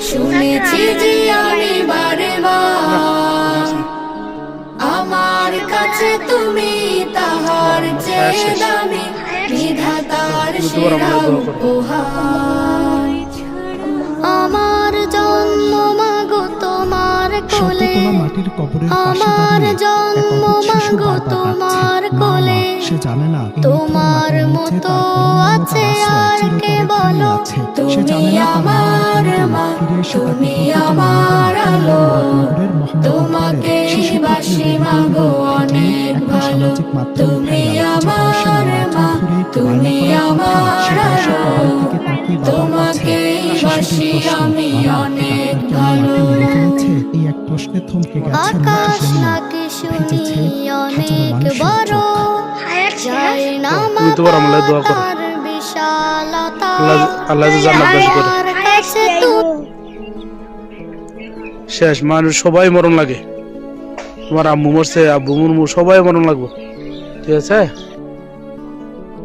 শুনেছি যে আমি বারে বার, আমার কাছে তুমি তাহার চেয়ে দামি, বিধাতার সেরা উপহার। আমার জন্ম মাগো তোমার কোলে, মাটির কবরের আমার জন্ম মাগো তোমার কোলে, সে জানে না তোমার মতো আছে আর কে বলো, তুমি আমার মা, তুমি আমার আলো, তোমাকে বাসি মাগো অনেক ভালো, তুমি আমার মা, তুমি আমার আলো, তোমাকে বাসি আমি অনেক ভালো। এই এক প্রশ্নে থমকে গেছে আকাশ নাকি শুনি অনেক বড়, যায় না তার বিশালতা, আমার কাছে শেষ মানুষ সবাই মরণ লাগে। তোমার আম্মু মরছে, আব্বু মুরমু সবাই মরণ লাগবে, ঠিক আছে।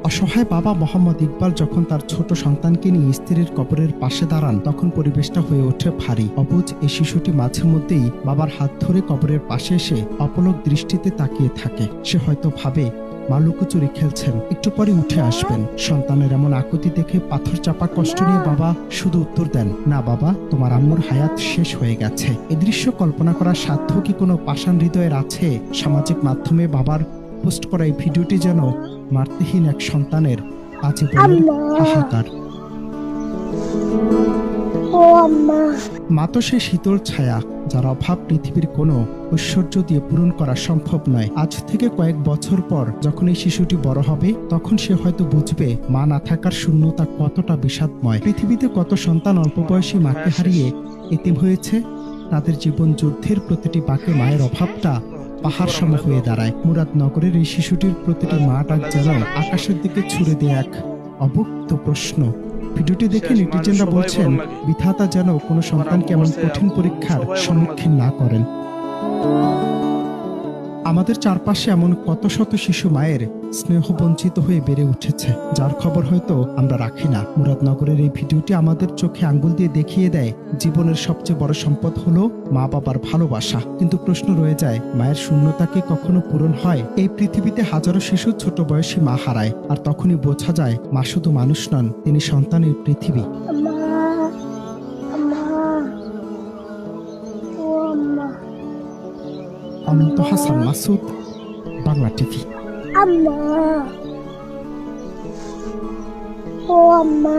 অসহায় বাবা মোহাম্মদ ইকবাল যখন তার ছোট সন্তানকে নিয়ে স্ত্রীর কবরের পাশে দাঁড়ান, তখন পরিবেশটা হয়ে ওঠে ভারী। অবুঝ এই শিশুটি মাঝে মধ্যেই বাবার হাত ধরে কবরের পাশে এসে অপলক দৃষ্টিতে তাকিয়ে থাকে। সে হয়তো ভাবে মা লুকোচুরি খেলছেন, একটু পরে উঠে আসবেন। সন্তানের এমন আকুতি দেখে পাথর চাপা কষ্ট নিয়ে বাবা শুধু উত্তর দেন, না বাবা, তোমার আম্মুর হায়াত শেষ হয়ে গেছে। এ দৃশ্য কল্পনা করার সাধ্য কি কোনো পাষাণ হৃদয়ের আছে? সামাজিক মাধ্যমে বাবার পোস্ট করা এই ভিডিওটি যেন মাতৃহীন এক সন্তানের আজীবনের হাহাকার। মা তো সে শীতল ছায়া, যার অভাব পৃথিবীর কোনো ঐশ্বর্য দিয়ে পূরণ করা সম্ভব নয়। আজ থেকে কয়েক বছর পর যখন এই শিশুটি বড় হবে, তখন সে হয়তো বুঝবে মা না থাকার শূন্যতা কতটা বিষাদময়। পৃথিবীতে কত সন্তান অল্প বয়সী মাকে হারিয়ে এতিম হয়েছে। তাদের জীবন যুদ্ধের প্রতিটি বাঁকে মায়ের অভাবটা পাহাড় সম হয়ে দাঁড়ায়। মুরাদনগরের এই শিশুটির প্রতিটি মা ডাক যেন আকাশের দিকে ছুড়ে দিয়ে এক অবক্ত প্রশ্ন। ভিডিওটি দেখে নেটিজেনরা বলছেন, বিধাতা যেন কোনো সন্তানকে এমন কঠিন পরীক্ষার সম্মুখীন না করেন। আমাদের চারপাশে এমন কত শত শিশু মায়ের স্নেহ বঞ্চিত হয়ে বেড়ে উঠেছে, যার খবর হয়তো আমরা রাখি না। মুরাদনগরের এই ভিডিওটি আমাদের চোখে আঙ্গুল দিয়ে দেখিয়ে দেয়, জীবনের সবচেয়ে বড় সম্পদ হলো মা বাবার ভালোবাসা। কিন্তু প্রশ্ন রয়ে যায়, মায়ের শূন্যতা কি কখনো পূরণ হয়? এই পৃথিবীতে হাজারো শিশু ছোট বয়সী মা হারায়, আর তখনই বোঝা যায় মা শুধু মানুষ নন, তিনি সন্তানের পৃথিবী। অনন্ত হাসান মাসুদ, বাংলা টিভি। আম্মা, ও আম্মা।